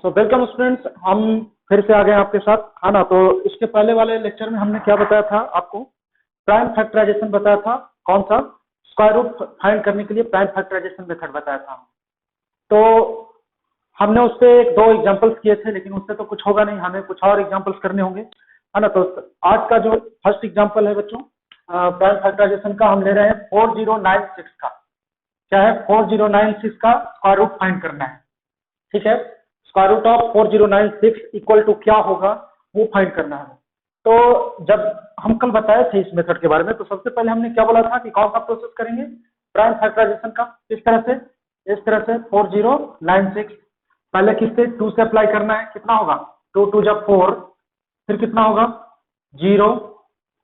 So welcome students, हम फिर से आ गए आपके साथ, है ना। तो इसके पहले वाले लेक्चर में हमने क्या बताया था आपको? प्राइम फैक्टराइजेशन बताया था। कौन सा? स्क्वायर रूट फाइंड करने के लिए प्राइम फैक्टराइजेशन मेथड बताया था। तो हमने उससे दो एग्जांपल्स किए थे, लेकिन उससे तो कुछ होगा नहीं, हमें कुछ और एग्जांपल्स करने होंगे, है ना। तो आज का जो फर्स्ट एग्जांपल है बच्चों, प्राइम फैक्टराइजेशन का, हम ले रहे हैं 4096 का। क्या है? 4096 का स्क्वायर रूट फाइंड करना है, ठीक है। Square root of 4096 equal to क्या होगा वो फाइंड करना है। तो जब हम कल बताए थे इस मेथड के बारे में, तो सबसे पहले हमने क्या बोला था कि कौन सा प्रोसेस करेंगे? प्राइम फैक्टराइजेशन का। किस तरह से? इस तरह से 4096 पहले किससे? 2 से अप्लाई करना है। कितना होगा? 2 2 जा 4, फिर कितना होगा? 0,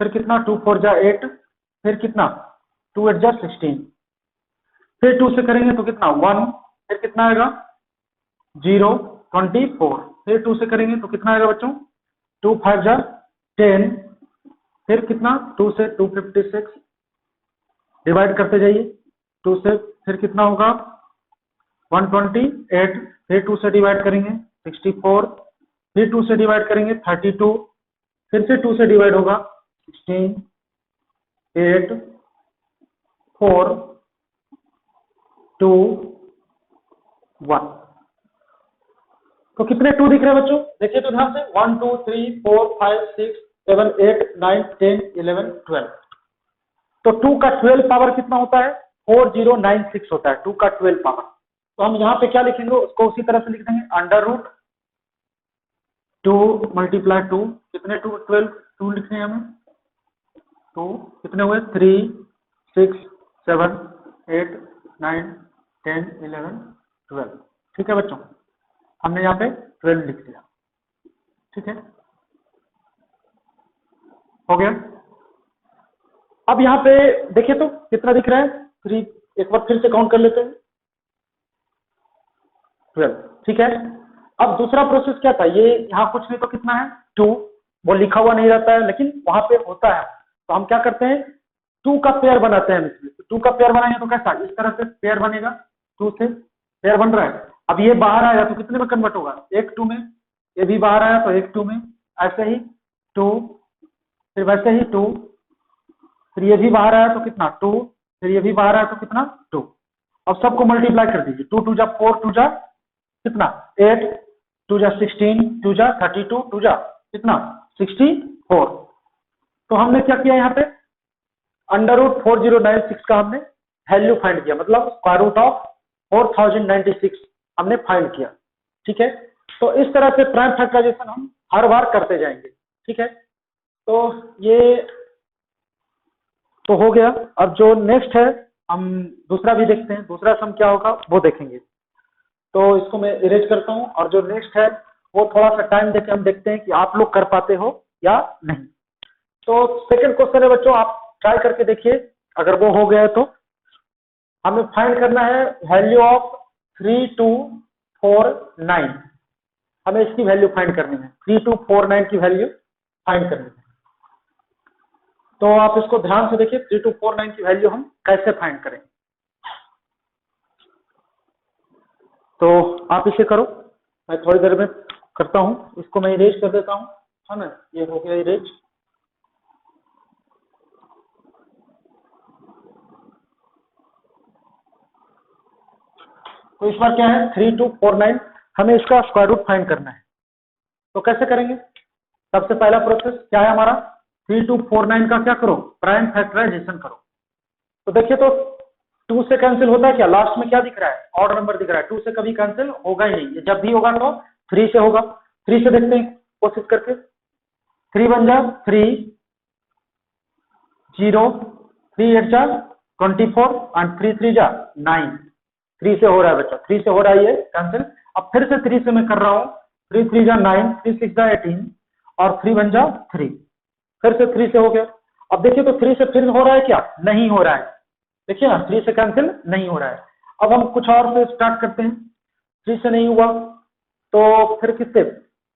फिर कितना? 2 4 जा 8, फिर कितना? 2 8 जा 16, फिर 2 से करेंगे तो कितना? 1, फिर कितना आएगा? 0 24, फिर 2 से करेंगे तो कितना आएगा बच्चों? 2 5 जा 10, फिर कितना? 2 से 256, डिवाइड करते जाइए 2 से, फिर कितना होगा? 128, फिर 2 से डिवाइड करेंगे 64, फिर 2 से डिवाइड करेंगे 32, फिर से 2 से डिवाइड होगा 16, 8 4 2 1। तो कितने 2 दिख रहे हैं बच्चों? देखिए तो ध्यान से, 1 2 3 4 5 6 7 8 9 10 11 12। तो 2 का 12 पावर कितना होता है? 4096 होता है 2 का 12 पावर। तो हम यहाँ पे क्या लिखेंगे? उसको उसी तरह से लिख देंगे, अंडर रूट 2 मल्टीप्लाई 2। कितने 2? 12 2 लिखने हैं हमें। तो कितने हुए? 3 6 7 8 9 10 11 12। ठीक है बच्चों, हमने यहाँ पे 12 लिख दिया, ठीक है, हो गया। अब यहाँ पे देखिए तो कितना दिख रहा है? 3। एक बार फिर से काउंट कर लेते हैं, 12, ठीक है। अब दूसरा प्रोसेस क्या था? ये यहाँ कुछ नहीं तो कितना है? 2। वो लिखा हुआ नहीं रहता है, लेकिन वहां पे होता है। तो हम क्या करते हैं? 2 का पेयर बनाते हैं इसमें। 2 का पेयर बनाएंगे तो कैसा? इस तरह से पेयर बनेगा, 2 से पेयर बन रहा है। अब ये बाहर आएगा तो कितने में कन्वर्ट होगा? 1 2 में। ये भी बाहर आया तो 1 2 में, ऐसे ही 2, फिर वैसे ही 2, फिर ये भी बाहर आया तो कितना? 2, फिर ये भी बाहर आया तो कितना? 2। अब सबको मल्टीप्लाई कर दीजिए। 2 2 जा 4, 2 जा कितना? 8, 2 जा 16, 2 जा 32, 2 जा कितना? 64। तो हमने क्या किया यहाँ पे? अंडर रूट 4096 का हमने वैल्यू फाइंड किया, मतलब स्क्वायर रूट ऑफ 4096 हमने फाइंड किया, ठीक है। तो इस तरह से प्राइम फैक्टराइजेशन हम हर बार करते जाएंगे, ठीक है। तो ये तो हो गया। अब जो नेक्स्ट है, हम दूसरा भी देखते हैं। दूसरा सम क्या होगा वो देखेंगे। तो इसको मैं इरेज करता हूं, और जो नेक्स्ट है वो थोड़ा सा टाइम देके हम देखते हैं कि आप लोग कर पाते हो या नहीं। तो सेकंड क्वेश्चन है बच्चों, आप ट्राई करके देखिए, अगर वो हो गया है तो हमें फाइंड करना है वैल्यू ऑफ 3249। हमें इसकी वैल्यू फाइंड करनी है, 3249 की वैल्यू फाइंड करनी है। तो आप इसको ध्यान से देखिए, 3249 की वैल्यू हम कैसे फाइंड करें। तो आप इसे करो, मैं थोड़ी देर में करता हूं। इसको मैं इरेज कर देता हूं, है ना। ये हो गया इरेज। तो इस बार क्या है? 3249, हमें इसका स्क्वायर रूट फाइंड करना है। तो कैसे करेंगे? सबसे पहला प्रोसेस क्या है हमारा? 3249 का क्या करो? प्राइम फैक्टराइजेशन करो। तो देखिए तो 2 से कैंसिल होता है क्या? लास्ट में क्या दिख रहा है? ऑड नंबर दिख रहा है। 2 से कभी कैंसिल होगा ही नहीं, जब भी होगा तो 3 से होगा। 3 से देखते हैं कोशिश करके। 3 1 जा 3, 0, 3 8 जा 24, एंड 3 3 जा 9। 3 से हो रहा है बच्चा, 3 से हो रहा है ये कैंसिल। अब फिर से 3 से मैं कर रहा हूँ। 3 3 जा 9, 3 6 जा 18, और 3 1 जा 3, फिर से 3 से हो गया। अब देखिए तो 3 से फिर हो रहा है क्या? नहीं हो रहा है। देखिए ना, 3 से कैंसिल नहीं हो रहा है। अब हम कुछ और से स्टार्ट करते हैं। 3 से नहीं हुआ तो फिर किससे?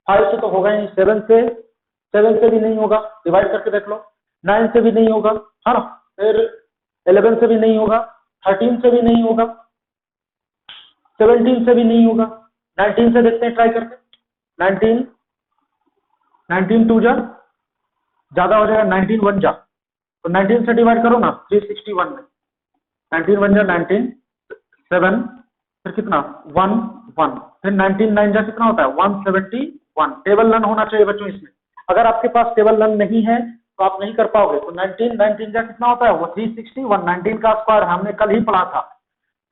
5 से तो होगा ही नहीं। 7 से भी नहीं होगा, डिवाइड करके देख लो। 9 से भी नहीं होगा, है ना। फिर 11 से भी नहीं होगा, 13 से भी नहीं होगा, 17 से भी नहीं होगा, 19 से देखते हैं ट्राई करके। 19 टू जा ज्यादा हो जाएगा, 19 वन जा, तो 19 से डिवाइड करो ना 361 में, 19 वन जा 19, 7 फिर कितना 1 1, फिर 19 9 जा कितना होता है 171। टेबल रन होना चाहिए बच्चों इसमें, अगर आपके पास टेबल रन नहीं है तो आप नहीं कर पाओगे। तो 19 जा कितना होता है वो 361, 19 का स्क्वायर हमने कल ही पढ़ा था।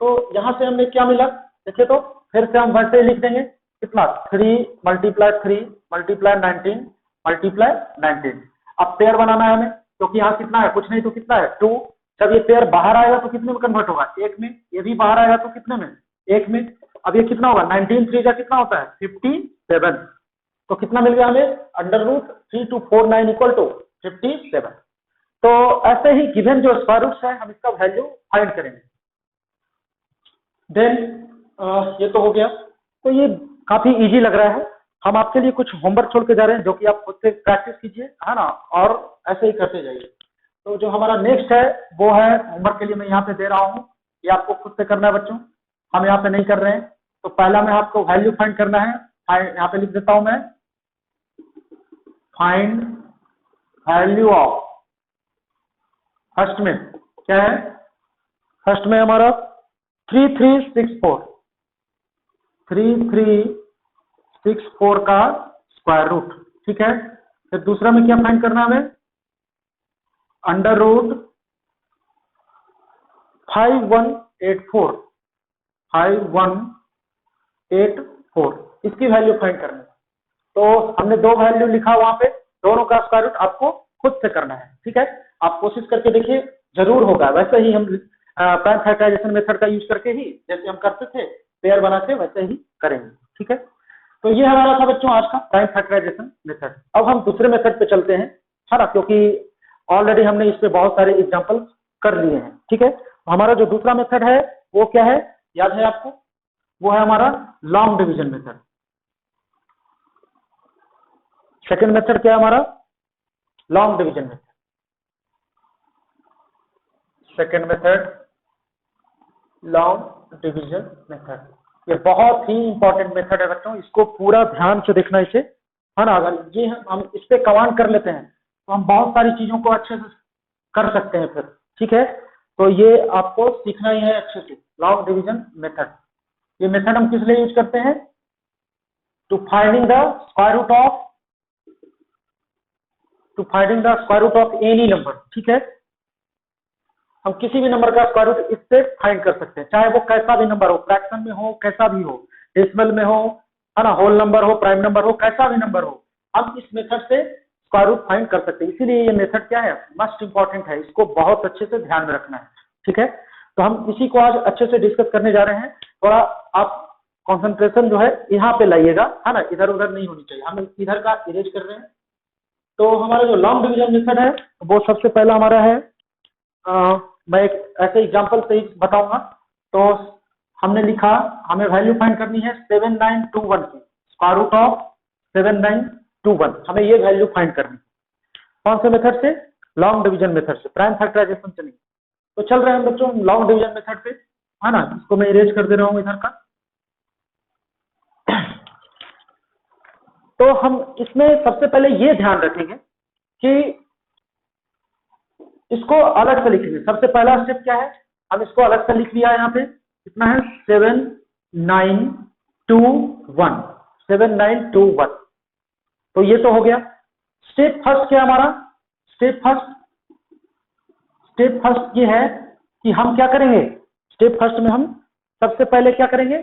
तो यहाँ से हमने क्या मिला देखिए, तो फिर से हम वैसे ही लिख देंगे कितना 3 मल्टीप्लाई 3 मल्टीप्लाई 19 मल्टीप्लाई 19। अब पेयर बनाना है हमें, क्योंकि यहाँ कितना है कुछ नहीं तो कितना है 2। जब ये पेयर बाहर आएगा तो कितने में कन्वर्ट होगा 1 में, ये भी बाहर आएगा तो कितने में 1 में। अब ये कितना होगा 19 3 का कितना होता है 57, तो कितना मिल गया हमें √3249 इक्वल टू 57। तो ऐसे ही गिवन जो स्क्वायर रूट्स है हम इसका वैल्यू फाइंड करेंगे। देन ये तो हो गया, तो ये काफी इजी लग रहा है। हम आपके लिए कुछ होमवर्क छोड़ के जा रहे हैं जो कि आप खुद से प्रैक्टिस कीजिए, है ना, और ऐसे ही करते जाइए। तो जो हमारा नेक्स्ट है वो है होमवर्क के लिए मैं यहाँ पे दे रहा हूँ, ये आपको खुद से करना है बच्चों, हम यहाँ पे नहीं कर रहे हैं। तो पहला में आपको वैल्यू फाइंड करना है, यहाँ पे लिख देता हूं मैं, फाइंड वैल्यू ऑफ, फर्स्ट में क्या है, फर्स्ट में हमारा 3364 का स्क्वायर रूट, ठीक है। फिर दूसरा में क्या फाइंड करना है हमें, √5184 इसकी वैल्यू फाइंड करनी है। तो हमने दो वैल्यू लिखा वहां पे, दोनों का स्क्वायर रूट आपको खुद से करना है, ठीक है। आप कोशिश करके देखिए, जरूर होगा। वैसे ही हम प्राइम फैक्टराइजेशन मेथड का यूज करके ही जैसे हम करते थे पेयर बना के वैसे ही करेंगे, ठीक है। तो ये हमारा था बच्चों आज का प्राइम फैक्टराइजेशन मेथड। अब हम दूसरे मेथड पे चलते हैं, है ना, क्योंकि ऑलरेडी हमने इस पे बहुत सारे एग्जाम्पल कर लिए हैं, ठीक है। हमारा जो दूसरा मेथड है वो क्या है, याद है आपको, वो है हमारा long division method. Second method क्या है हमारा, long division method. Second method long division method, ये बहुत ही इंपॉर्टेंट मेथड है बच्चों, इसको पूरा ध्यान से देखना इसे, है ना। अगर ये हम इस पे कमांड कर लेते हैं तो हम बहुत सारी चीजों को अच्छे से कर सकते हैं फिर, ठीक है। तो ये आपको सीखना ही है अच्छे से, लॉन्ग डिवीजन मेथड। ये मेथड हम किस लिए यूज करते हैं, to finding the square root of any number, ठीक है। हम किसी भी नंबर का स्क्वायर रूट इससे फाइंड कर सकते हैं, चाहे वो कैसा भी नंबर हो, फ्रैक्शन में हो, कैसा भी हो, डेसिमल में हो, है ना, होल नंबर हो, प्राइम नंबर हो, कैसा भी नंबर हो, हम इस मेथड से स्क्वायर रूट फाइंड कर सकते हैं। इसीलिए ये मेथड क्या है, मस्ट इंपॉर्टेंट है, इसको बहुत अच्छे से ध्यान में रखना है, ठीक है। तो हम इसी को आज अच्छे से डिस्कस करने जा रहे हैं। थोड़ा आप कॉन्सेंट्रेशन जो है यहाँ पे लाइएगा, है ना, इधर उधर नहीं होनी चाहिए। हम इधर का इरेज कर रहे हैं। तो हमारा जो लॉन्ग डिवीजन मेथड है वो सबसे पहला हमारा है, मैं एक ऐसे एग्जांपल से ही बताऊंगा। तो हमने लिखा, हमें वैल्यू फाइंड करनी है 7921 की, स्क्वायर रूट ऑफ 7921, हमें ये वैल्यू फाइंड करनी है। कौन से मेथड से, लॉन्ग डिवीजन मेथड से, प्राइम फैक्टराइजेशन से नहीं। तो चल रहे हैं बच्चों लॉन्ग डिवीजन मेथड पे, है ना। इसको मैं इरेज कर दे रहा हूँ इधर का। तो हम इसमें सबसे पहले ये ध्यान रखेंगे कि इसको अलग से लिखेंगे। सबसे पहला स्टेप क्या है, हम इसको अलग से लिख लिया है, यहाँ पे कितना है 7921। तो ये तो हो गया। स्टेप फर्स्ट क्या हमारा, स्टेप फर्स्ट ये है कि हम क्या करेंगे, स्टेप फर्स्ट में हम सबसे पहले क्या करेंगे,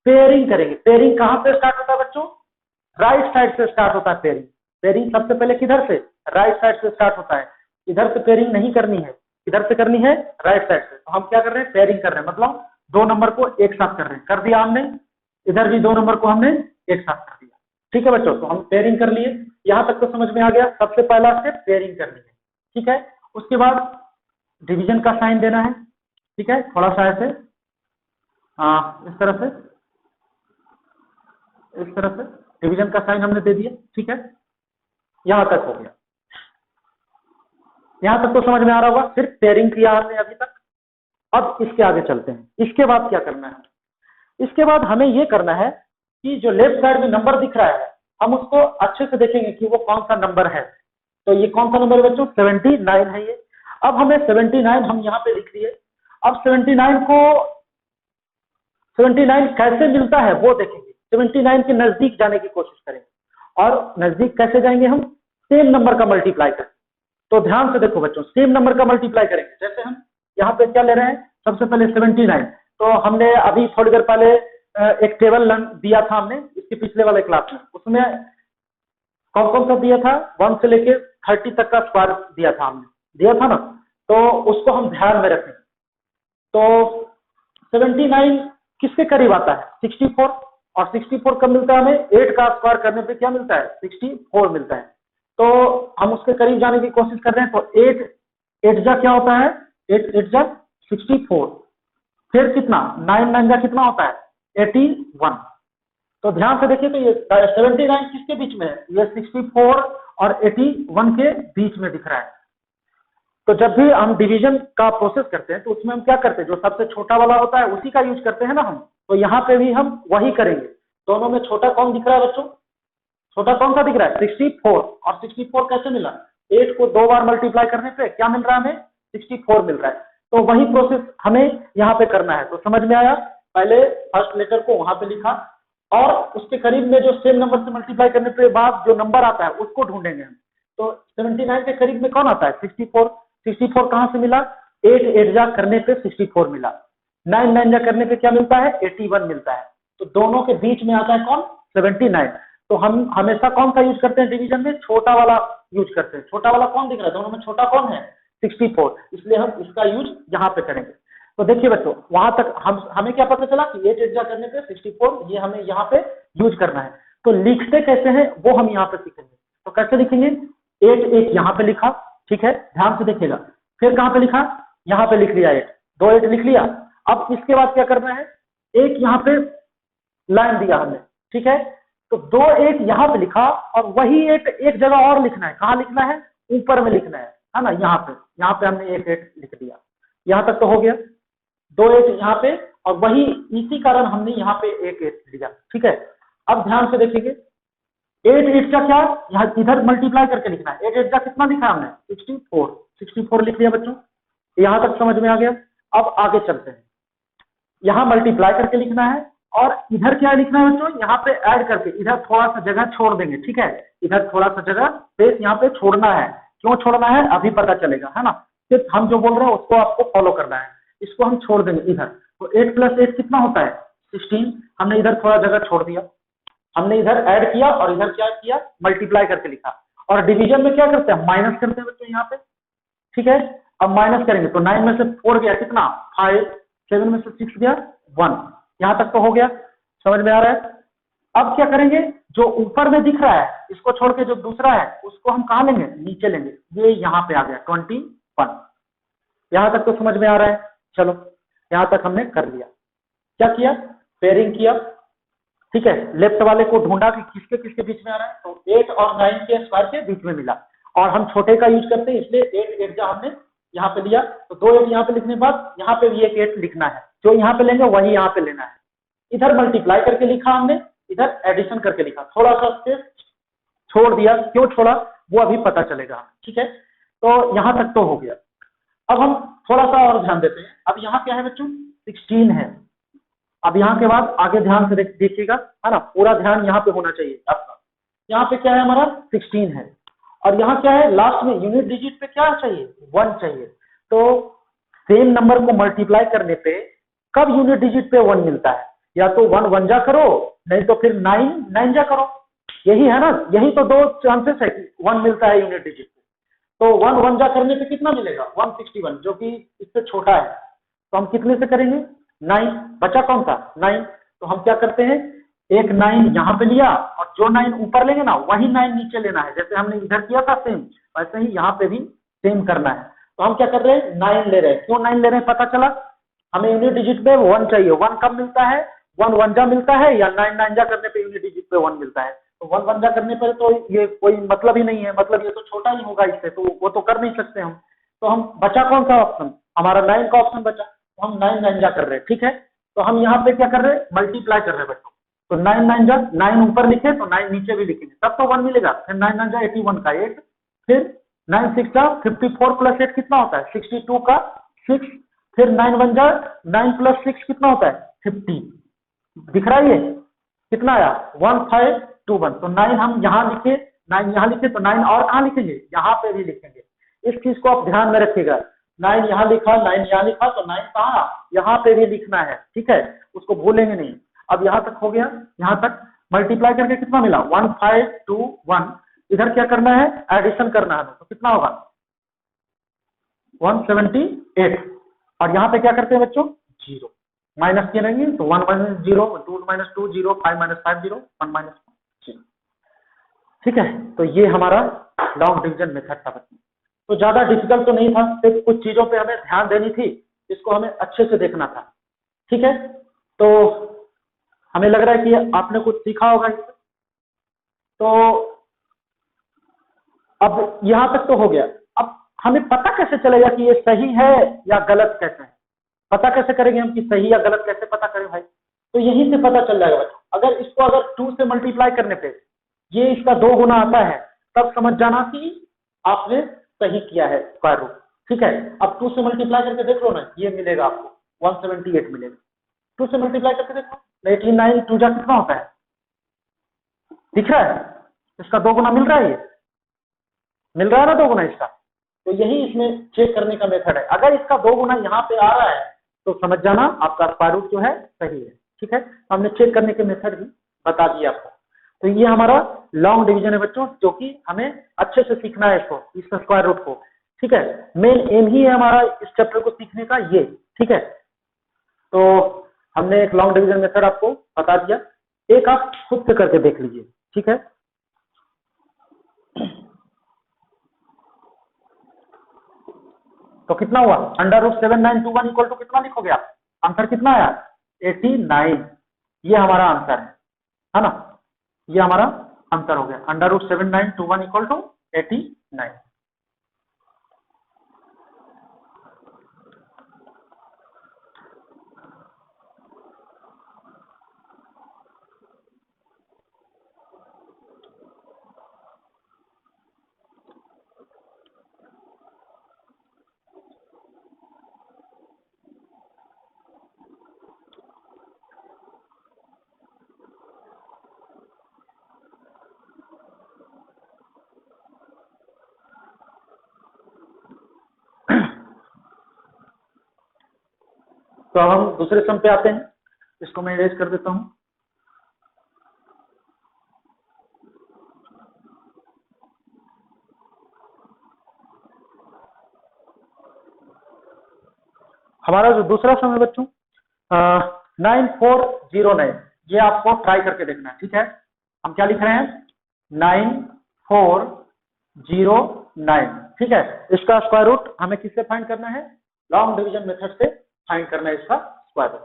पेयरिंग करेंगे। पेयरिंग कहां से स्टार्ट होता है बच्चों, राइट साइड से स्टार्ट होता है पेयरिंग। पेयरिंग सबसे पहले किधर से, राइट साइड से स्टार्ट होता है। इधर से पेयरिंग नहीं करनी है, इधर से करनी है राइट साइड से। तो हम क्या कर रहे हैं, पेयरिंग कर रहे हैं, मतलब दो नंबर को एक साथ कर रहे हैं। कर दिया हमने, इधर भी दो नंबर को हमने एक साथ कर दिया, ठीक है बच्चों। तो हम पेयरिंग कर लिए, यहां तक तो समझ में आ गया। सबसे पहला स्टेप पेयरिंग करनी है, ठीक है। उसके बाद डिवीजन का साइन देना है, ठीक है, थोड़ा सा ऐसे, इस तरह से डिवीजन का साइन हमने दे दिया, ठीक है। यहां तक हो गया, यहां तक तो समझ में आ रहा होगा। सिर्फ पेयरिंग किया हमने अभी तक। अब इसके आगे चलते हैं। इसके बाद क्या करना है, इसके बाद हमें यह करना है कि जो लेफ्ट साइड में नंबर दिख रहा है हम उसको अच्छे से देखेंगे कि वो कौन सा नंबर है। तो ये कौन सा नंबर है बच्चों? 79 है ये। अब हमें 79 हम यहाँ पे लिख दिए। अब 79 कैसे मिलता है वो देखेंगे। 79 के नजदीक जाने की कोशिश करेंगे, और नजदीक कैसे जाएंगे हम? सेम नंबर का मल्टीप्लाई करें। तो ध्यान से देखो बच्चों, सेम नंबर का मल्टीप्लाई करेंगे। जैसे हम यहाँ पे क्या ले रहे हैं, सबसे पहले 79। तो हमने अभी थोड़ी देर पहले एक टेबल दिया था हमने इसके पिछले वाले क्लास में, उसमें कौन कौन सा दिया था? 1 से लेके 30 तक का स्क्वायर दिया था हमने, दिया था ना। तो उसको हम ध्यान में रखें। तो 79 किसके करीब आता है? 64। और 64 कब मिलता है हमें? 8 का स्क्वायर करने पे क्या मिलता है? 64 मिलता है। तो हम उसके करीब जाने की कोशिश कर रहे हैं। तो 8 8 जा क्या होता है? 8 8 जा 64। फिर कितना? 9 9 जा कितना होता है? 81। तो ध्यान से देखिए, तो ये 79 किसके बीच में है? ये 64 और 81 के बीच में दिख रहा है। तो जब भी हम डिवीजन का प्रोसेस करते हैं तो उसमें हम क्या करते हैं? जो सबसे छोटा वाला होता है उसी का यूज करते हैं ना हम। तो यहाँ पे भी हम वही करेंगे। दोनों में छोटा कौन दिख रहा है बच्चों? छोटा कौन सा दिख रहा है? 64। और 64 कैसे मिला? 8 को 2 बार मल्टीप्लाई करने पे क्या मिल रहा है हमें? 64 मिल रहा है। तो वही प्रोसेस हमें यहाँ पे करना है। तो समझ में आया? पहले फर्स्ट लेटर को वहां पे लिखा, और उसके करीब में जो सेम नंबर से मल्टीप्लाई करने के बाद जो नंबर आता है उसको ढूंढेंगे हम। तो 79 के करीब में कौन आता है? 64। 64 कहां से मिला? 8 8 जा करने पे 64 मिला। 9 9 जा करने पे क्या मिलता है? 81 मिलता है। तो दोनों के बीच में आता है कौन? 79। तो हम हमेशा कौन सा यूज करते हैं डिवीजन में? छोटा वाला यूज करते हैं। छोटा वाला कौन दिख रहा है? दोनों में छोटा कौन है? 64। इसलिए हम इसका यूज यहाँ पे करेंगे। तो देखिए बच्चों, वहां तक हमें क्या पता चला कि 8 8 जा करने पे 64, ये हमें यहाँ पे यूज करना है। तो लिखते कैसे हैं वो हम यहाँ पे सीखेंगे। तो कैसे लिखेंगे? 8 8 यहाँ पे लिखा, ठीक है, ध्यान से देखिएगा। फिर कहाँ पे लिखा? यहाँ पे लिख लिया 8, 2 8 लिख लिया। अब इसके बाद क्या करना है? एक यहाँ पे लाइन दिया हमने, ठीक है। तो 2 8 यहाँ पे लिखा, और वही 8 एक जगह और लिखना है। कहाँ लिखना है? ऊपर में लिखना है ना। यहाँ पे हमने 1 8 लिख दिया। यहाँ तक तो हो गया। 2 8 यहाँ पे, और वही इसी कारण हमने यहाँ पे 1 8 लिया, ठीक है। अब ध्यान से देखिए, 8 8 का क्या? यहाँ इधर मल्टीप्लाई करके लिखना है। 8 8 का कितना लिखा हमने? 64। 64 लिख लिया बच्चों। यहाँ तक समझ में आ गया। अब आगे चलते हैं। यहाँ मल्टीप्लाई करके लिखना है, और इधर क्या लिखना है बच्चों? यहाँ पे ऐड करके इधर थोड़ा सा जगह छोड़ देंगे, ठीक है। इधर थोड़ा सा जगह स्पेस यहाँ पे छोड़ना है। क्यों छोड़ना है अभी पता चलेगा, है ना। सिर्फ हम जो बोल रहे हैं उसको आपको फॉलो करना है। इसको हम छोड़ देंगे इधर। तो 8 + 8 कितना होता है? 16। हमने इधर थोड़ा जगह छोड़ दिया। हमने इधर ऐड किया, और इधर क्या किया? मल्टीप्लाई करके लिखा। और डिवीजन में क्या करते हैं? माइनस करते हैं बच्चों यहाँ पे, ठीक है। अब माइनस करेंगे तो 9 में से 4 गया कितना? 5। 7 में से 6 गया 1। यहाँ तक तो हो गया, समझ में आ रहा है। अब क्या करेंगे? जो ऊपर में दिख रहा है इसको छोड़ के जो दूसरा है उसको हम कहाँ लेंगे? नीचे लेंगे। ये यहाँ पे आ गया 21। यहाँ तक तो समझ में आ रहा है। चलो, यहाँ तक हमने कर लिया। क्या किया? पेयरिंग किया, ठीक है। लेफ्ट वाले को ढूंढा कि किसके किसके बीच में आ रहा है। तो 8 और 9 के स्क्वायर के बीच में मिला, और हम छोटे का यूज करते हैं इसलिए 8 8 जा हमने यहाँ पे लिया। तो 2 8 यहाँ पे लिखने के बाद यहाँ पे भी एक 8 लिखना है। जो यहाँ पे लेंगे वही यहाँ पे लेना है। इधर मल्टीप्लाई करके लिखा हमने, इधर एडिशन करके लिखा। थोड़ा सा स्पेस छोड़ दिया। क्यों छोड़ा वो अभी पता चलेगा, ठीक है। तो यहाँ तक तो हो गया। अब हम थोड़ा सा और ध्यान देते हैं। अब यहाँ क्या है बच्चों? 16 है। अब यहाँ के बाद आगे ध्यान से देखिएगा, है ना। पूरा ध्यान यहाँ पे होना चाहिए आपका। यहाँ पे क्या है हमारा? 16 है। और यहाँ क्या है? लास्ट में यूनिट डिजिट पे क्या चाहिए? 1 चाहिए। तो सेम नंबर को मल्टीप्लाई करने पे कब यूनिट डिजिट पे 1 मिलता है? या तो 1 1 जा करो, नहीं तो फिर 9 9 जा करो। यही है ना, यही तो 2 चांसेस है कि 1 मिलता है यूनिट डिजिट पे। तो 1 1 जा करने पे कितना मिलेगा? 161, जो कि इससे छोटा है। तो हम कितने से करेंगे? 9। बचा कौन सा? 9। तो हम क्या करते हैं? एक 9 यहाँ पे लिया, और जो 9 ऊपर लेंगे ना वही 9 नीचे लेना है। जैसे हमने इधर किया था सेम, वैसे ही यहाँ पे भी सेम करना है। तो हम क्या कर रहे हैं? 9 ले रहे हैं। क्यों 9 ले रहे हैं पता चला। हमें यूनिट डिजिट पे 1 चाहिए। 1 कब मिलता है? 1 1 जा मिलता है, या 9 9 जा करने पे यूनिट डिजिट पे 1 मिलता है। तो 1 1 जा करने पर तो ये कोई मतलब ही नहीं है। मतलब ये तो छोटा ही होगा इससे, तो वो तो कर नहीं सकते हम। तो हम बचा कौन सा ऑप्शन? हमारा 9 का ऑप्शन बचा। तो हम 9 9 जा कर रहे हैं, ठीक है। तो हम यहाँ पे क्या कर रहे हैं? मल्टीप्लाई कर रहे हैं बच्चों। तो 9 9 जा 9 ऊपर लिखे तो 9 नीचे भी लिखेंगे तब तो 1 मिलेगा। फिर 9 9 जा 81 का 8, फिर 9 6 जा 54 प्लस 8 कितना होता है 62 का 6, फिर 9 1 जा 9 प्लस 6 कितना होता है 50। दिख रहा है ये कितना आया 1521। तो 9 हम यहाँ लिखे, 9 यहाँ लिखे तो 9 और कहाँ लिखेंगे, यहाँ पे भी लिखेंगे। इस चीज को आप ध्यान में रखिएगा। 9 यहाँ लिखा, 9 यहाँ लिखा तो 9 कहाँ यहाँ पे भी लिखना है, ठीक है, उसको भूलेंगे नहीं। अब यहाँ तक हो गया, यहाँ तक मल्टीप्लाई करके कितना मिला 1521। इधर क्या करना है एडिशन करना है, तो कितना होगा 178। और यहाँ पे क्या करते हैं बच्चों जीरो माइनस किए रहेंगे तो 1 माइनस 0, 2 माइनस 2 0, 5 माइनस 5 0, 1 माइनस 0। ठीक है, तो ये हमारा लॉन्ग डिवीजन मेथड था बच्चों। तो ज्यादा डिफिकल्ट तो नहीं था, सिर्फ कुछ चीजों पे हमें ध्यान देनी थी, इसको हमें अच्छे से देखना था। ठीक है, तो हमें लग रहा है कि आपने कुछ सीखा होगा इससे। तो अब यहां तक तो हो गया। अब हमें पता कैसे चलेगा कि ये सही है या गलत कैसे है, पता कैसे करेंगे हम कि सही या गलत कैसे पता करें भाई, तो यहीं से पता चल जाएगा बच्चों। अगर इसको अगर 2 से मल्टीप्लाई करने पे ये इसका 2 गुना आता है तब समझ जाना कि आपने सही किया है स्क्वायर रूट। ठीक है, अब 2 से मल्टीप्लाई करके देख लो ना, ये मिलेगा आपको 178 मिलेगा। 2 से मल्टीप्लाई करके देखो 89 2 जा कितना होता है, दिख रहा है, इसका 2 गुना मिल रहा है, ये मिल रहा है ना 2 गुना इसका। तो यही इसमें चेक करने का मेथड है। अगर इसका 2 गुना यहाँ पे आ रहा है तो समझ जाना आपका स्क्वायर रूट जो है सही है। ठीक है, तो हमने चेक करने के मेथड भी बता दिए आपको। तो ये हमारा लॉन्ग डिवीजन है बच्चों, जो कि हमें अच्छे से सीखना है इसको, इस स्क्वायर रूट को। ठीक है, मेन एम ही है हमारा इस चैप्टर को सीखने का ये। ठीक है, तो हमने एक लॉन्ग डिवीजन मेथड आपको बता दिया, एक आप खुद से करके देख लीजिए। ठीक है, तो कितना हुआ √7921 इक्वल टू कितना लिखोगे आप, आंसर कितना आया 89। ये हमारा आंसर है ना, ये हमारा आंसर हो गया √7921 इक्वल टू 89। तो अब हम दूसरे सम पे आते हैं, इसको मैं इरेज कर देता हूं। हमारा जो दूसरा सम है बच्चों 9409, ये आपको ट्राई करके देखना है। ठीक है, हम क्या लिख रहे हैं 9409। ठीक है, इसका स्क्वायर रूट हमें किससे फाइंड करना है, लॉन्ग डिवीजन मेथड से फाइंड करना है इसका स्क्वायर रूट।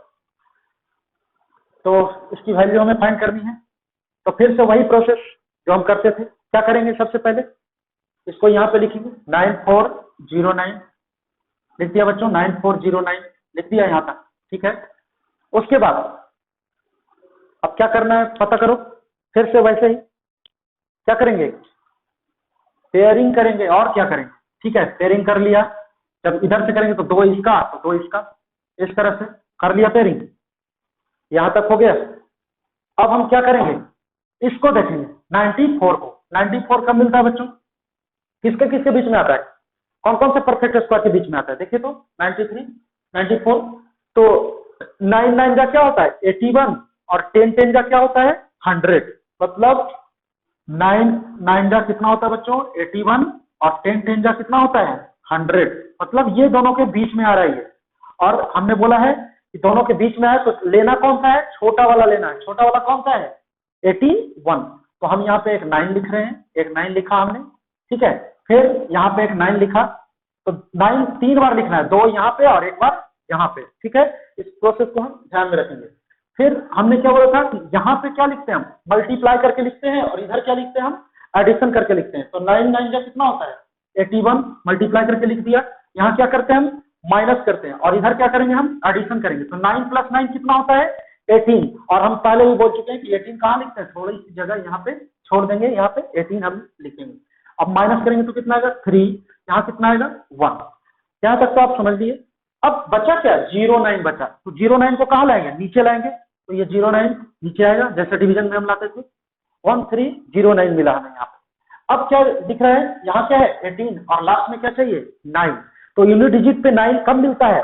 तो इसकी वैल्यू हमें फाइंड करनी है, तो फिर से वही प्रोसेस जो हम करते थे। क्या करेंगे, सबसे पहले इसको यहाँ पे लिखेंगे 9409 लिख दिया बच्चों, 9409 लिख दिया यहाँ तक। ठीक है, उसके बाद अब क्या करना है पता करो, फिर से वैसे ही क्या करेंगे पेयरिंग करेंगे, और क्या करेंगे। ठीक है, पेयरिंग कर लिया, जब इधर से करेंगे तो 2 इसका तो 2 इसका, इस तरह से कर लिया पेयरिंग, यहां तक हो गया। अब हम क्या करेंगे, इसको देखेंगे 94 को, 94 कब मिलता है बच्चों, किसके किसके बीच में आता है, कौन कौन से परफेक्ट स्क्वायर के बीच में आता है, देखिए तो 93 94। तो 9 9 जा क्या होता है 81, और 10 10 जा क्या होता है 100, मतलब 9 9 जा कितना होता है बच्चों 81, और 10 10 जा कितना होता है 100, मतलब ये दोनों के बीच में आ रहा है ये। और हमने बोला है कि दोनों के बीच में है तो लेना कौन सा है, छोटा वाला लेना है। छोटा वाला कौन सा है 81। तो हम यहाँ पे एक 9 लिख रहे हैं, एक 9 लिखा हमने। ठीक है, फिर यहाँ पे एक 9 लिखा, तो 9 3 बार लिखना है, 2 यहाँ पे और 1 बार यहाँ पे। ठीक है, इस प्रोसेस को हम ध्यान में रखेंगे। फिर हमने क्या बोला था कि यहाँ पे क्या लिखते हैं हम मल्टीप्लाई करके लिखते हैं, और इधर क्या लिखते हैं हम एडिशन करके लिखते हैं। तो 9 9 जा कितना होता है 81, मल्टीप्लाई करके लिख दिया। यहाँ क्या करते हैं हम माइनस करते हैं, और इधर क्या करेंगे हम एडिशन करेंगे। तो 9 + 9 कितना होता है 18, और हम पहले भी बोल चुके हैं कि 18 कहाँ लिखते हैं, थोड़ी सी जगह यहाँ पे छोड़ देंगे, यहाँ पे 18 हम लिखेंगे। अब माइनस करेंगे तो कितना आएगा 3, यहाँ कितना आएगा 1। यहाँ तक तो आप समझ लिए। अब बचा क्या, 09 बचा, तो 09 को कहाँ लाएंगे, नीचे लाएंगे, तो ये 09 नीचे आएगा जैसे डिवीजन में हम लाते थे। 1309 मिला हमें यहाँ पे। अब क्या दिख रहा है, यहाँ क्या है 18 और लास्ट में क्या चाहिए 9, तो यूनिट डिजिट पे 9 कब मिलता है,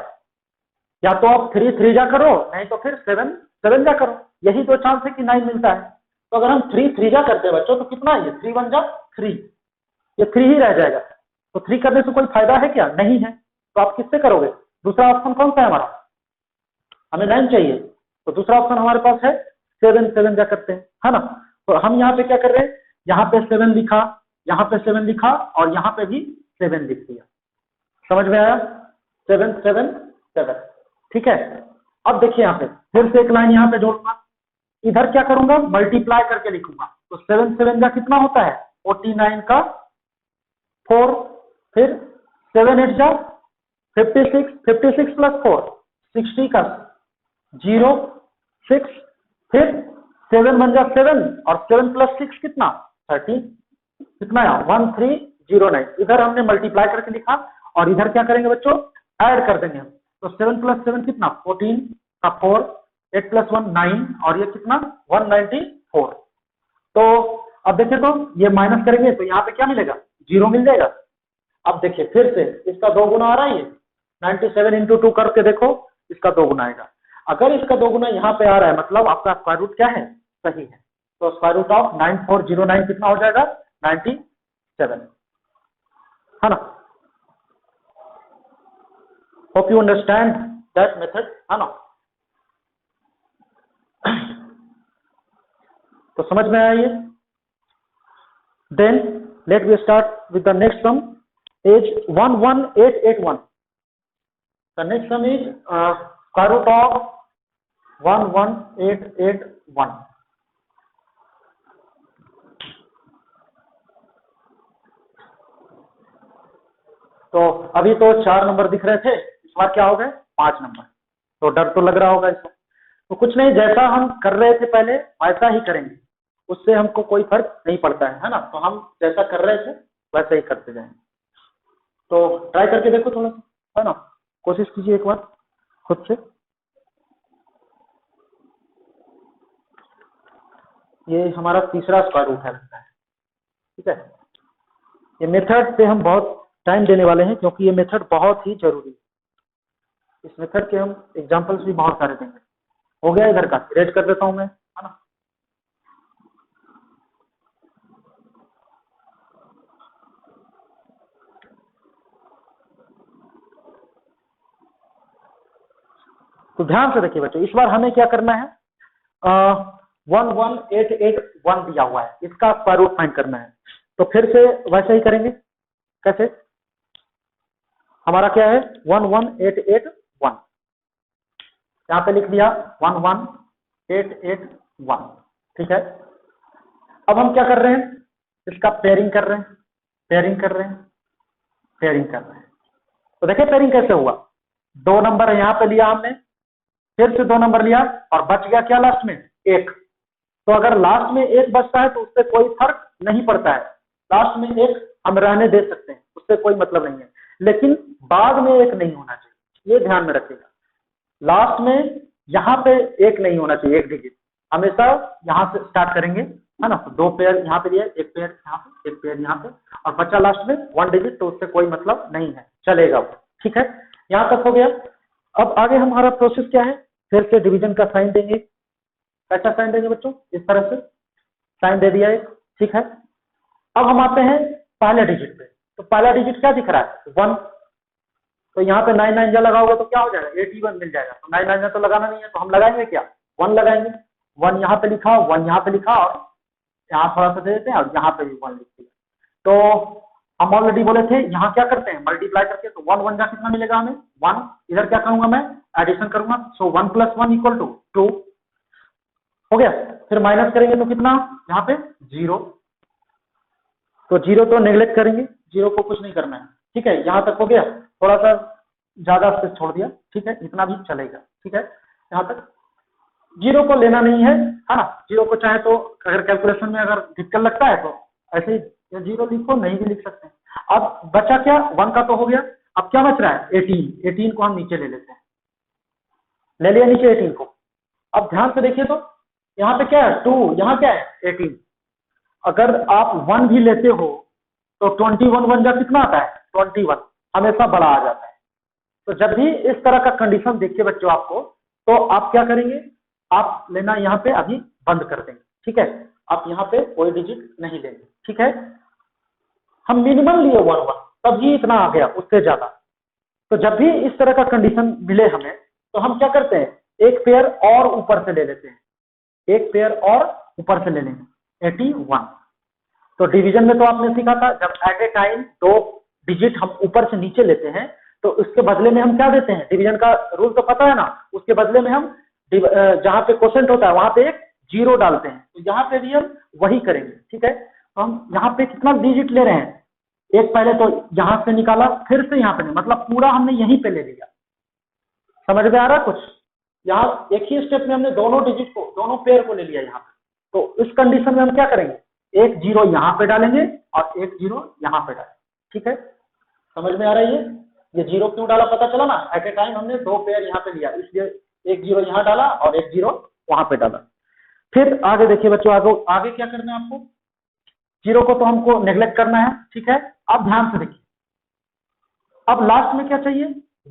या तो आप 3 3 जा करो, नहीं तो फिर 7 7 जा करो, यही दो चांस है कि 9 मिलता है। तो अगर हम 3 3 जा करते हैं बच्चों तो कितना है, 3 1 जा 3, ये 3 ही रह जाएगा। तो 3 करने से कोई फायदा है क्या, नहीं है, तो आप किससे करोगे, दूसरा ऑप्शन कौन सा है हमारा, हमें 9 चाहिए, तो दूसरा ऑप्शन हमारे पास है 7 7 जा करते हैं, है ना। तो हम यहाँ पे क्या कर रहे हैं, यहाँ पे 7 लिखा, यहाँ पे 7 लिखा और यहाँ पे भी 7 लिख दिया, समझ में आया, 7 7 7, ठीक है। अब देखिए यहाँ पे फिर से एक लाइन यहाँ पे जोड़ूंगा, इधर क्या करूंगा, मल्टीप्लाई करके लिखूंगा, तो 7 7 का कितना होता है 49 का 4, फिर 7 8 जा 56, 56 प्लस 4 60 का 0 6, फिर 7 1 जा 7 और 7 प्लस 6 कितना 13, कितना है 1309। इधर हमने मल्टीप्लाई करके लिखा और इधर क्या करेंगे बच्चों, ऐड कर देंगे हम, तो 7 प्लस 7 कितना 14 का 4, 8 प्लस 1 9 और ये कितना 194। तो अब देखिए, तो ये माइनस करेंगे तो यहाँ पे क्या मिलेगा 0 मिल जाएगा। अब देखिए फिर से इसका 2 गुना आ रहा है, ये 97 इंटू 2 करके देखो, इसका 2 गुना आएगा। अगर इसका 2 गुना यहाँ पे आ रहा है मतलब आपका स्क्वायर रूट क्या है, सही है, तो स्क्वायर रूट ऑफ 9409 कितना हो जाएगा 97, है ना। Hope you understand that method, है ना। तो समझ में आया ये। Then let we start with the next sum, as 11881। The next sum is square root of 11881। तो अभी तो 4 नंबर दिख रहे थे, इस बार क्या हो गए 5 नंबर, तो डर तो लग रहा होगा इसमें। तो कुछ नहीं, जैसा हम कर रहे थे पहले वैसा ही करेंगे, उससे हमको कोई फर्क नहीं पड़ता है ना। तो हम जैसा कर रहे थे वैसा ही करते जाएंगे। तो ट्राई करके देखो थोड़ा सा, है ना, कोशिश कीजिए एक बार खुद से। ये हमारा तीसरा स्क्वायर रूट है लगता है, ठीक है। ये मेथड पे हम बहुत टाइम देने वाले हैं क्योंकि ये मेथड बहुत ही जरूरी है। इस मेथड के हम एग्जांपल्स भी बहुत सारे देंगे। हो गया इधर का, इरेज कर देता हूं मैं, है ना। तो ध्यान से देखिए बच्चों, इस बार हमें क्या करना है, 11881 दिया हुआ है, इसका स्क्वायर रूट फाइंड करना है। तो फिर से वैसे ही करेंगे, कैसे, हमारा क्या है 11881, यहाँ पे लिख दिया 11881, ठीक है। अब हम क्या कर रहे हैं, इसका पेयरिंग कर रहे हैं, पेयरिंग कर रहे हैं, पेयरिंग कर रहे हैं। तो देखिए पेयरिंग कैसे हुआ, 2 नंबर यहाँ पे लिया हमने, फिर से 2 नंबर लिया और बच गया क्या लास्ट में 1। तो अगर लास्ट में 1 बचता है तो उससे कोई फर्क नहीं पड़ता है, लास्ट में 1 हम रहने दे सकते हैं, उससे कोई मतलब नहीं है, लेकिन बाद में 1 नहीं होना चाहिए, ये ध्यान में रखिएगा। लास्ट में यहाँ पे 1 नहीं होना चाहिए, 1 डिजिट, हमेशा यहाँ से स्टार्ट करेंगे, है ना। तो 2 पेयर यहाँ पे दिया, 1 पेयर यहाँ पे, 1 पेयर यहाँ पे, और बचा लास्ट में 1 डिजिट, तो उससे कोई मतलब नहीं है, चलेगा वो, ठीक है। यहाँ तक हो गया। अब आगे हमारा प्रोसेस क्या है, फिर से डिवीजन का साइन देंगे। कैसा साइन देंगे बच्चों, इस तरह से साइन दे दिया एक, ठीक है। अब हम आते हैं पहले डिजिट पे, तो पहला डिजिट क्या दिख रहा है 1, तो यहाँ पे 9 9 जा लगा होगा तो क्या हो जाएगा 81 मिल जाएगा। तो 9 9 तो लगाना नहीं है, तो हम लगाएंगे क्या 1 लगाएंगे, 1 यहाँ पे लिखा, 1 यहाँ पे लिखा और यहाँ थोड़ा सा दे देते हैं और यहाँ पे भी 1 लिख दिया। तो हम ऑलरेडी बोले थे यहाँ क्या करते हैं मल्टीप्लाई करके, तो 1 1 जा कितना मिलेगा हमें 1, इधर क्या करूंगा मैं एडिशन करूंगा, सो 1 + 1 = 2 हो गया। फिर माइनस करेंगे तो कितना यहाँ पे 0, तो 0 तो नेग्लेक्ट करेंगे, 0 को कुछ नहीं करना है, ठीक है। यहाँ तक हो गया, थोड़ा सा ज्यादा से छोड़ दिया, ठीक है, इतना भी चलेगा, ठीक है यहाँ तक। जीरो को लेना नहीं है ना। जीरो को चाहे तो अगर कैलकुलेशन में अगर दिक्कत लगता है तो ऐसे ही जीरो लिखो, नहीं भी लिख सकते हैं। अब बचा क्या, 1 का तो हो गया, अब क्या बच रहा है 18। 18 को हम नीचे ले लेते हैं, ले लिया नीचे 18 को। अब ध्यान से देखिए तो यहाँ पे क्या है 2, यहाँ क्या है 18। अगर आप 1 भी लेते हो तो 21 1 जा कितना आता है 21, हमेशा बड़ा आ जाता है। तो जब भी इस तरह का कंडीशन देखिए बच्चों आपको, तो आप क्या करेंगे, आप लेना यहाँ पे अभी बंद कर देंगे, ठीक है। आप यहाँ पे कोई डिजिट नहीं लेंगे, ठीक है। हम मिनिमम लिए 1 1, तभी इतना आ गया, उससे ज्यादा। तो जब भी इस तरह का कंडीशन मिले हमें, तो हम क्या करते हैं, एक पेयर और ऊपर से ले लेते हैं, एक पेयर और ऊपर से ले लेंगे 81। तो डिवीजन में तो आपने सीखा था, जब एट ए टाइम 2 डिजिट हम ऊपर से नीचे लेते हैं तो उसके बदले में हम क्या देते हैं, डिवीजन का रूल तो पता है ना, उसके बदले में हम जहां पे क्वोशेंट होता है वहां पे एक जीरो डालते हैं। तो यहाँ पे भी हम वही करेंगे, ठीक है। तो हम यहाँ पे कितना डिजिट ले रहे हैं, एक पहले तो यहां से निकाला, फिर से यहाँ पे नहीं, मतलब पूरा हमने यहीं पे ले लिया। समझ में आ रहा है कुछ, यहाँ एक ही स्टेप में हमने दोनों डिजिट को, दोनों पेयर को ले लिया यहाँ पे। तो इस कंडीशन में हम क्या करेंगे, एक जीरो यहाँ पे डालेंगे और एक जीरो यहाँ पे डालेंगे, ठीक है। समझ में आ रहा है ये जीरो क्यों डाला पता चला ना, एट ए टाइम हमने 2 पेयर यहाँ पे लिया, इसलिए एक जीरो यहाँ डाला और एक जीरो वहां पे डाला। फिर आगे देखिए बच्चों, आगे क्या करना है आपको, जीरो को तो हमको नेग्लेक्ट करना है, ठीक है। अब ध्यान से देखिए, अब लास्ट में क्या चाहिए,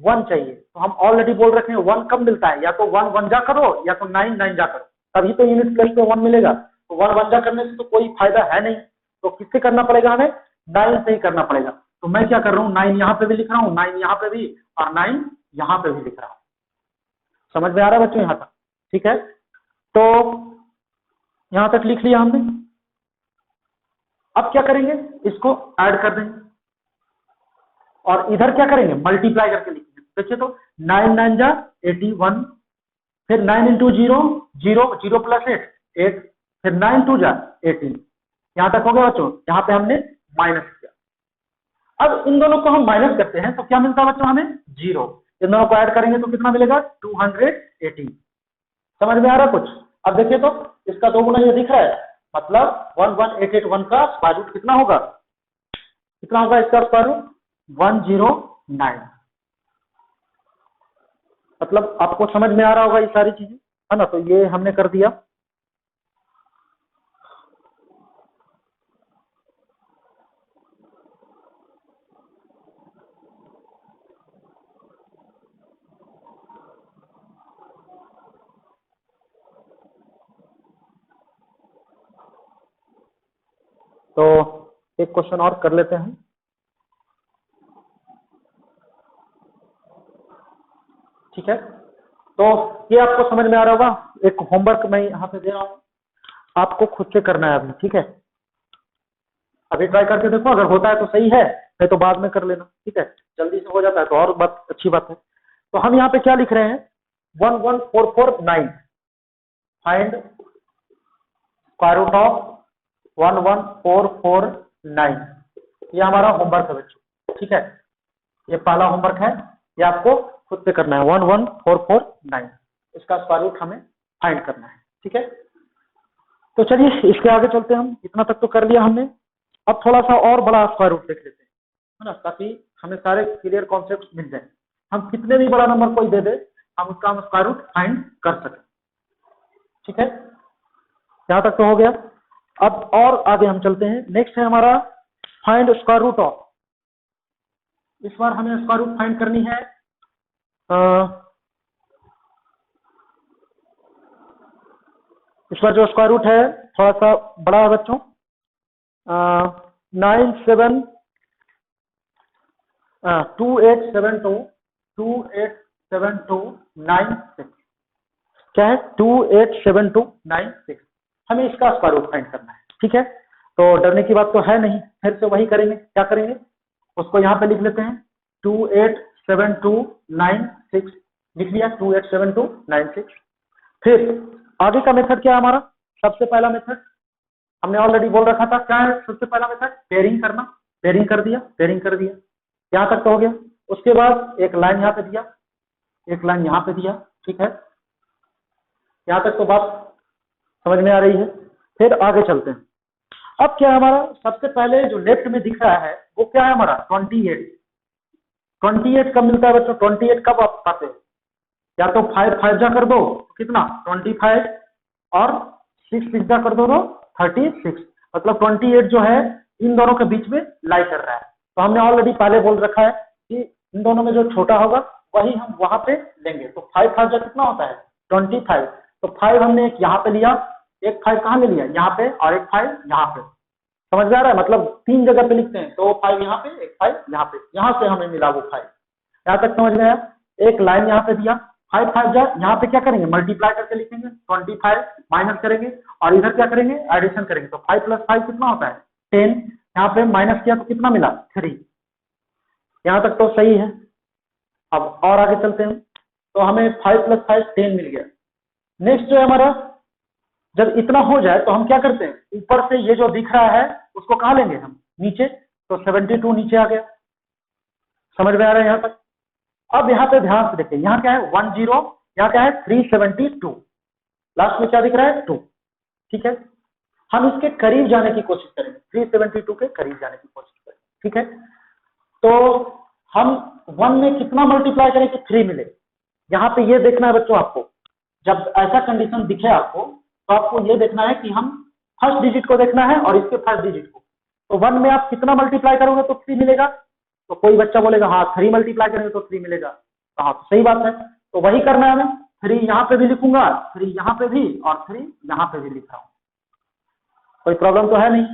1 चाहिए। तो हम ऑलरेडी बोल रखे हैं 1 कब मिलता है, या तो 1 1 जा करो या तो 9 9 जा करो, तभी तो यूनिट प्लेस पे 1 मिलेगा। तो 1 1 जा करने से तो कोई फायदा है नहीं, तो किससे करना पड़ेगा हमें, 9 से ही करना पड़ेगा। तो मैं क्या कर रहा हूँ, 9 यहाँ पे भी लिख रहा हूँ, 9 यहाँ पे भी और 9 यहाँ पे भी लिख रहा हूँ। समझ में आ रहा है बच्चों यहाँ तक, ठीक है। तो यहाँ तक लिख लिया हमने। अब क्या करेंगे, इसको ऐड कर देंगे और इधर क्या करेंगे, मल्टीप्लाई करके लिखेंगे। देखिए तो 9 9 जा 81, फिर 9 इंटू 0 0 0 प्लस 8 8, फिर 9 2 जा 18। यहां तक हो गया बच्चों, यहाँ पे हमने माइनस किया। अब इन दोनों को हम माइनस करते हैं तो क्या मिलता है बच्चों, हमें 0। इन दोनों को ऐड करेंगे तो कितना मिलेगा 218। समझ में आ रहा कुछ। अब देखिए तो इसका 2 गुना ये दिख रहा है, मतलब 11881 का स्क्वायर रूट कितना होगा, कितना होगा इसका स्क्वायर रूट 109। मतलब आपको समझ में आ रहा होगा ये सारी चीजें, है ना। तो ये हमने कर दिया। तो एक क्वेश्चन और कर लेते हैं, ठीक है। तो ये आपको समझ में आ रहा होगा। एक होमवर्क मैं यहाँ पे दे रहा हूँ, आपको खुद से करना है अभी, ठीक है। अभी ट्राई करके देखो, अगर होता है तो सही है, नहीं तो बाद में कर लेना, ठीक है। जल्दी से हो जाता है तो और बात अच्छी बात है। तो हम यहाँ पे क्या लिख रहे हैं, 11449 फाइंड स्क्वायर रूट ऑफ 11449। ये हमारा होमवर्क है बच्चों, ठीक है। ये पहला होमवर्क है, ये आपको खुद से करना है। 11449 इसका स्क्वायर रूट हमें फाइंड करना है, ठीक है। तो चलिए इसके आगे चलते हैं, हम इतना तक तो कर लिया हमने। अब थोड़ा सा और बड़ा स्क्वायर रूट देख लेते हैं, है ना, ताकि हमें सारे क्लियर कॉन्सेप्ट मिल जाए। हम कितने भी बड़ा नंबर कोई दे दे, हम उसका हम स्क्वायर रूट फाइंड कर सकें, ठीक है। यहाँ तक तो हो गया। अब और आगे हम चलते हैं। नेक्स्ट है हमारा फाइंड स्क्वायर रूट ऑफ। इस बार हमें स्क्वायर रूट फाइंड करनी है इस बार जो स्क्वायर रूट है थोड़ा सा बड़ा है बच्चों, 287296। क्या है 287296, हमें इसका स्क्वायर रूट फाइंड करना है, ठीक है। तो डरने की बात तो है नहीं, फिर से वही करेंगे। क्या करेंगे, उसको यहाँ पे लिख लेते हैं 287296, लिख लिया 287296। फिर आगे का मेथड क्या है हमारा, सबसे पहला मेथड हमने ऑलरेडी बोल रखा था, क्या है सबसे पहला मेथड, पेयरिंग करना। पेयरिंग कर दिया, पेयरिंग कर दिया, यहाँ तक तो हो गया। उसके बाद एक लाइन यहाँ पे दिया, एक लाइन यहाँ पे दिया, ठीक है। यहाँ तक तो बात समझ में आ रही है। फिर आगे चलते हैं। अब क्या है हमारा, सबसे पहले जो लेफ्ट में दिख रहा है वो क्या है हमारा 28। 28 कब मिलता है बच्चों, 28 कब आप पाते हैं, या तो 5 5 जा कर दो कितना 25 और 6 6 जा कर दो तो 36, मतलब 28 जो है इन दोनों के बीच में लाई कर रहा है। तो हमने ऑलरेडी पहले बोल रखा है कि इन दोनों में जो छोटा होगा वही हम वहां पे लेंगे। तो 5 5 जा कितना होता है 25, तो 5 हमने एक यहाँ पे लिया, एक 5 कहाँ ले लिया यहाँ पे, और एक 5 यहाँ पे। समझ में आ रहा है, मतलब 3 जगह पे लिखते हैं, तो 5 यहाँ पे, एक 5 यहाँ पे, यहाँ से हमें मिला वो 5। यहाँ तक समझ में आया। एक लाइन यहाँ पे दिया, 5 5 जा, यहाँ पे क्या करेंगे मल्टीप्लाई करके लिखेंगे, 25 माइनस करेंगे और इधर क्या करेंगे एडिशन करेंगे। तो 5 + 5 कितना होता है 10, यहाँ पे माइनस किया तो कितना मिला 3। यहाँ तक तो सही है। अब और आगे चलते हैं। तो हमें 5 + 5 10 मिल गया। नेक्स्ट जो है हमारा, जब इतना हो जाए तो हम क्या करते हैं, ऊपर से ये जो दिख रहा है उसको कहाँ लेंगे हम नीचे, तो 72 नीचे आ गया। समझ में आ रहा है यहाँ तक। अब यहाँ पे ध्यान से देखिए, यहाँ क्या है 10, यहाँ क्या है 372, लास्ट में क्या दिख रहा है 2। ठीक है, हम इसके करीब जाने की कोशिश करेंगे, 372 के करीब जाने की कोशिश करेंगे। ठीक है, तो हम 1 में कितना मल्टीप्लाई करें कि 3 मिले। यहाँ पे ये देखना है बच्चों आपको, जब ऐसा कंडीशन दिखे आपको तो आपको ये देखना है कि हम फर्स्ट डिजिट को देखना है और इसके फर्स्ट डिजिट को। तो 1 में आप कितना मल्टीप्लाई करोगे तो 3 मिलेगा। तो कोई बच्चा बोलेगा हाँ 3 मल्टीप्लाई करेंगे तो 3 मिलेगा। हाँ तो सही बात है, तो वही करना है हमें। 3 यहाँ पे भी लिखूंगा, 3 यहाँ पे भी, और 3 यहाँ पे भी लिख रहा हूँ, कोई प्रॉब्लम तो है नहीं।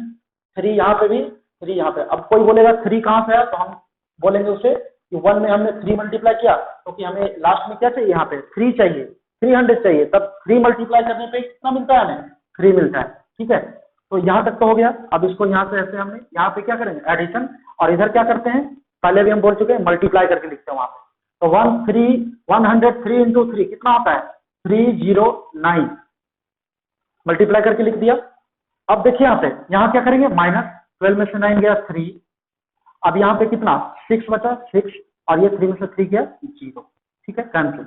3 यहाँ पे भी, 3 यहाँ पे। अब कोई बोलेगा 3 कहाँ से है, तो हम बोलेंगे उसे कि 1 में हमने 3 मल्टीप्लाई किया, तो कि हमें लास्ट में क्या चाहिए, यहाँ पे 3 चाहिए, 300 चाहिए, तब 3 मल्टीप्लाई करने पे कितना मिलता है हमें 3 मिलता है। ठीक है, तो यहाँ तक तो हो गया। अब इसको यहाँ से ऐसे हमने यहाँ पे क्या करेंगे एडिशन, और इधर क्या करते हैं पहले भी हम बोल चुके हैं मल्टीप्लाई करके लिखते हैं वहां पे। तो 103 इंटू 3 कितना होता है 309, मल्टीप्लाई करके लिख दिया। अब देखिए यहाँ पे, यहाँ क्या करेंगे माइनस, 12 में से 9 गया 3, अब यहाँ पे कितना 6 बचा 6, और ये 3 में से 3 गया 0। ठीक है, कैंसिल।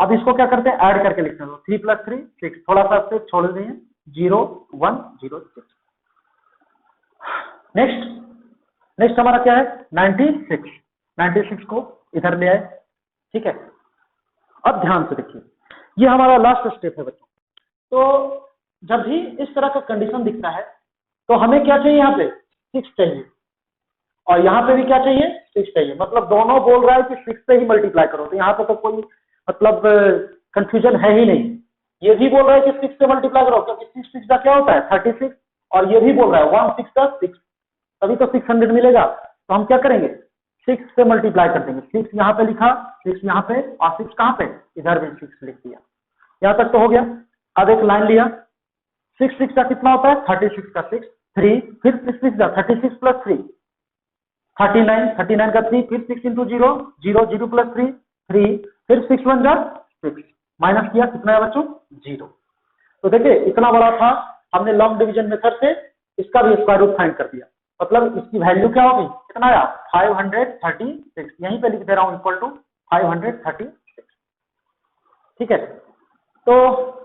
अब इसको क्या करते हैं ऐड करके लिखते हैं, 3 + 3 6, थोड़ा सा से छोड़ देंगे 0 1 0 6। नेक्स्ट हमारा क्या है 96 को इधर ले आए। ठीक है, अब ध्यान से देखिए, ये हमारा लास्ट स्टेप है बच्चों। तो जब भी इस तरह का कंडीशन दिखता है तो हमें क्या चाहिए, यहाँ पे 6 चाहिए, और यहाँ पे भी क्या चाहिए 6 चाहिए, मतलब दोनों बोल रहा है कि 6 से ही मल्टीप्लाई करो। तो यहाँ पे तो कोई मतलब कंफ्यूजन है ही नहीं। ये भी बोल रहा है कि 6 से मल्टीप्लाई करो, क्योंकि 6 6 का क्या होता है 36, और ये भी बोल रहा है 1 6 का 6, तभी तो 600 मिलेगा। तो हम क्या करेंगे 6 से मल्टीप्लाई कर देंगे। 6 यहाँ पे लिखा, 6 यहाँ पे, और 6 कहाँ पे इधर भी 6 लिख दिया। यहाँ तक तो हो गया। अब एक लाइन लिया, 6 6 का कितना होता है 36 का 6, 3, फिर 6 6 का 36 + 3 39, 39 का 3, फिर 6 इंटू 0 0 0 + 3 3, फिर 6 1 जा 6, माइनस किया कितना है बच्चों 0। तो देखिए इतना बड़ा था, हमने लॉन्ग डिवीजन मेथड से इसका भी स्क्वायर रूट फाइंड कर दिया, मतलब इसकी वैल्यू क्या होगी कितना आया 536, यहीं पे लिख दे रहा हूं इक्वल टू 536। ठीक है, तो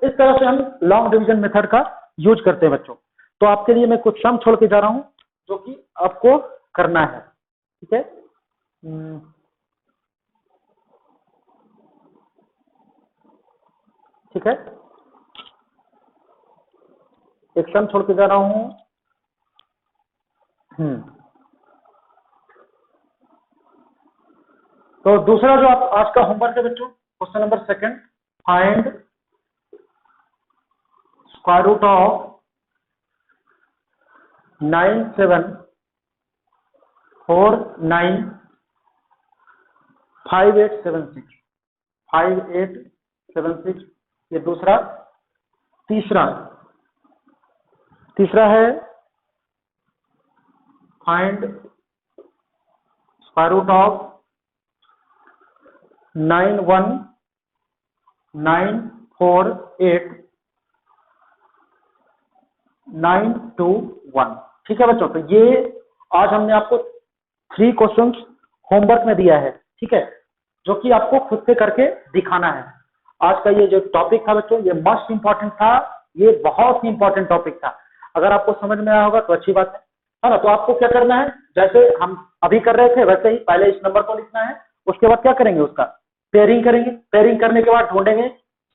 इस तरह से हम लॉन्ग डिवीजन मेथड का यूज करते हैं बच्चों। तो आपके लिए मैं कुछ सम छोड़ के जा रहा हूं जो कि आपको करना है। ठीक है, ठीक है, एक सम छोड़ के जा रहा हूं। तो दूसरा जो आप आज का होमवर्क है बच्चों, question number 2, find square root of 5876 ये दूसरा। तीसरा है फाइंड स्क्वायर रूट ऑफ 91948 921। ठीक है बच्चों, तो ये आज हमने आपको 3 क्वेश्चंस होमवर्क में दिया है। ठीक है, जो कि आपको खुद से करके दिखाना है। आज का ये जो टॉपिक था बच्चों, ये मोस्ट इंपॉर्टेंट था, ये बहुत ही इंपॉर्टेंट टॉपिक था। अगर आपको समझ में आया होगा तो अच्छी बात है ना। तो आपको क्या करना है, जैसे हम अभी कर रहे थे वैसे ही पहले इस नंबर को लिखना है, उसके बाद क्या करेंगे, उसका पेयरिंग करेंगे। पेयरिंग करने के बाद ढूंढेंगे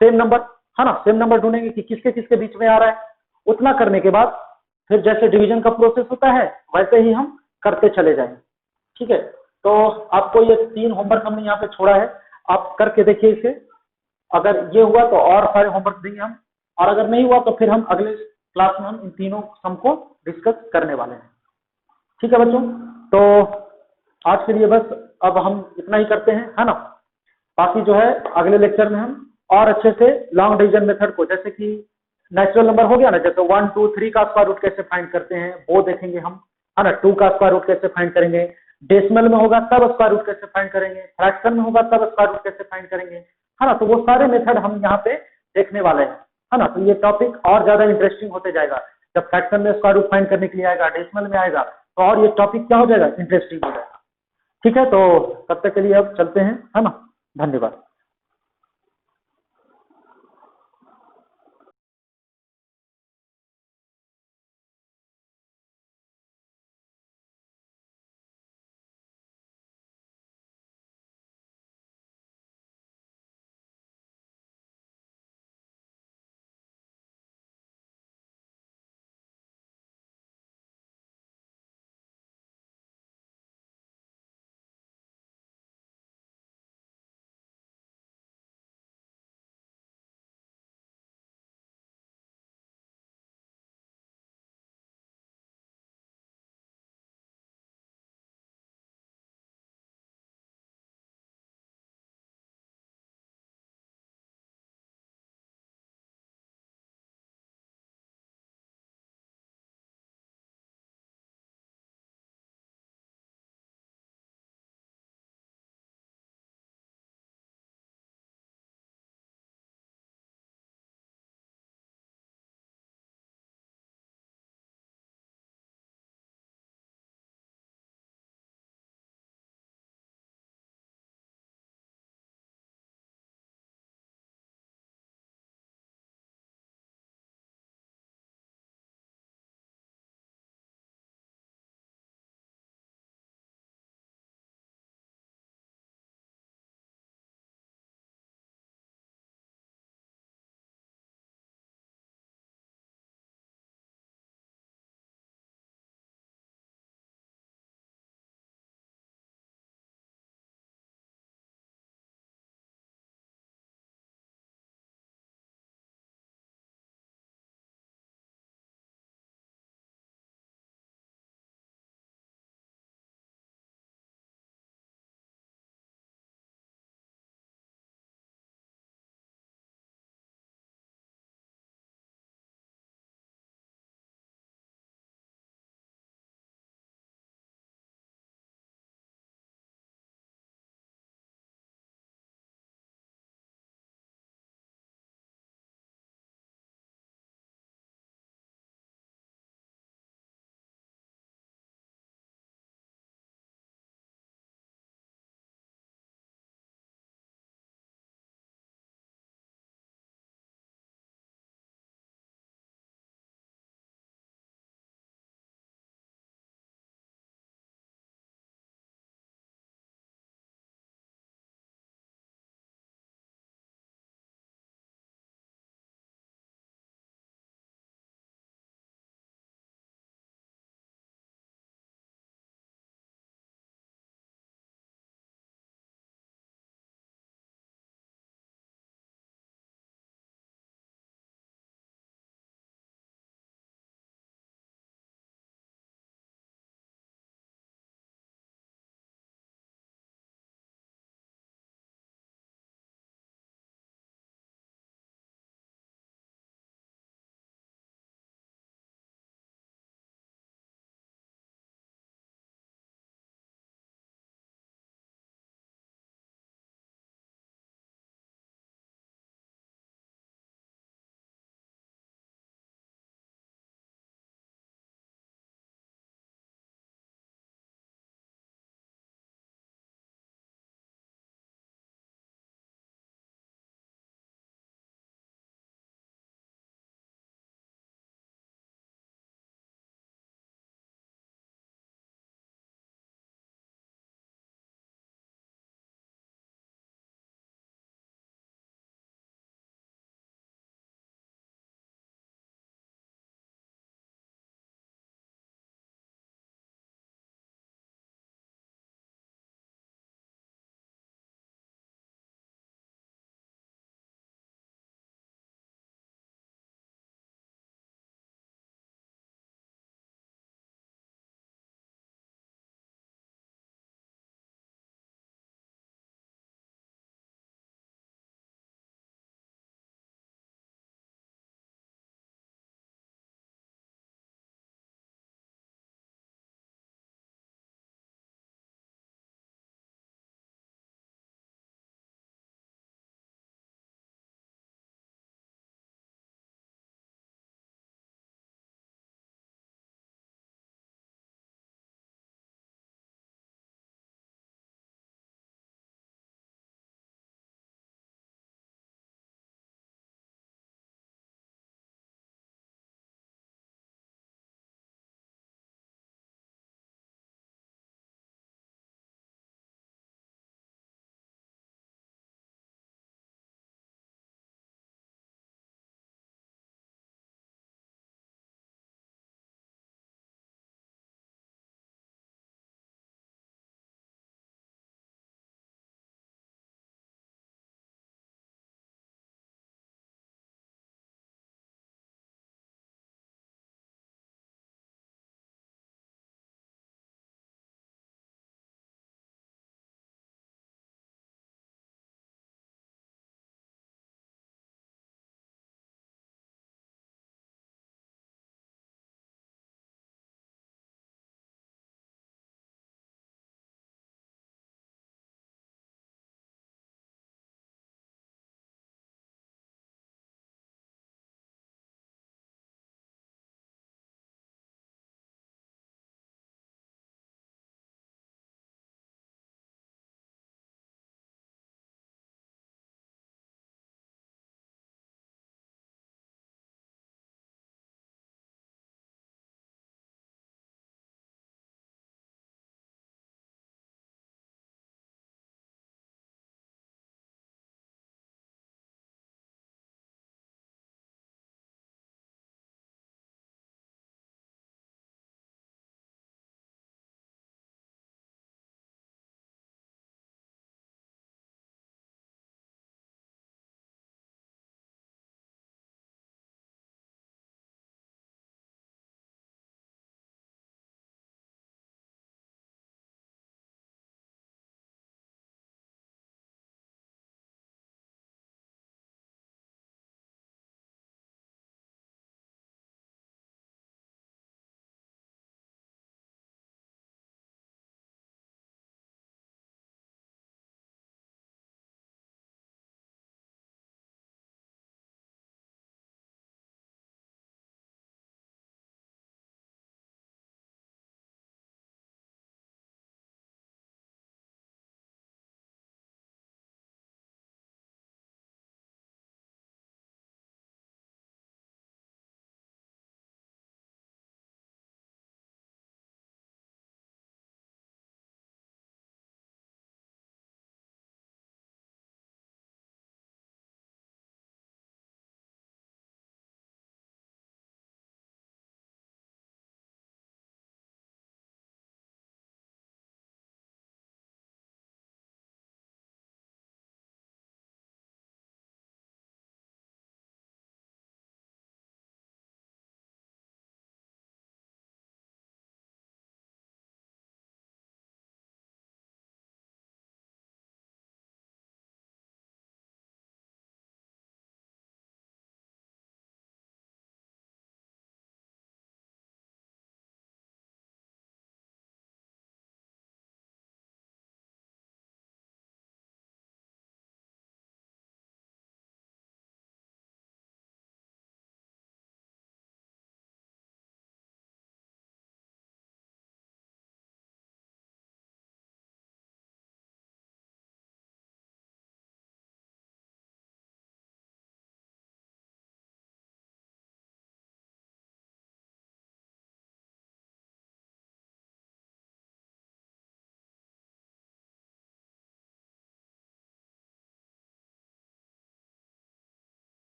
सेम नंबर, है ना, सेम नंबर ढूंढेंगे कि किसके किसके बीच में आ रहा है। उतना करने के बाद फिर जैसे डिवीजन का प्रोसेस होता है वैसे ही हम करते चले जाएंगे। ठीक है, तो आपको ये 3 होमवर्क हमने यहाँ पे छोड़ा है, आप करके देखिए इसे। अगर ये हुआ तो और सारे होमवर्क देंगे हम, और अगर नहीं हुआ तो फिर हम अगले क्लास में हम इन तीनों सम को डिस्कस करने वाले हैं। ठीक है बच्चों, तो आज के लिए बस अब हम इतना ही करते हैं, है ना। बाकी जो है अगले लेक्चर में हम और अच्छे से लॉन्ग डिवीजन मेथड को, जैसे कि नेचुरल नंबर हो गया ना, जैसे 1 2 3 का स्क्वायर रूट कैसे फाइंड करते हैं वो देखेंगे हम, है ना। 2 का स्क्वायर रूट कैसे फाइंड करेंगे, डेसिमल में होगा तब स्क्वायर रूट कैसे फाइंड करेंगे, फ्रैक्शन में होगा तब स्क्वायर रूट कैसे फाइंड करेंगे, है ना। तो वो सारे मेथड हम यहाँ पे देखने वाले हैं, है ना। तो ये टॉपिक और ज्यादा इंटरेस्टिंग होते जाएगा। जब फ्रैक्शन में स्क्वायर रूट फाइंड करने के लिए आएगा, डेसिमल में आएगा, तो और ये टॉपिक क्या हो जाएगा, इंटरेस्टिंग हो जाएगा। ठीक है, तो तब तक के लिए अब चलते हैं, है ना। धन्यवाद।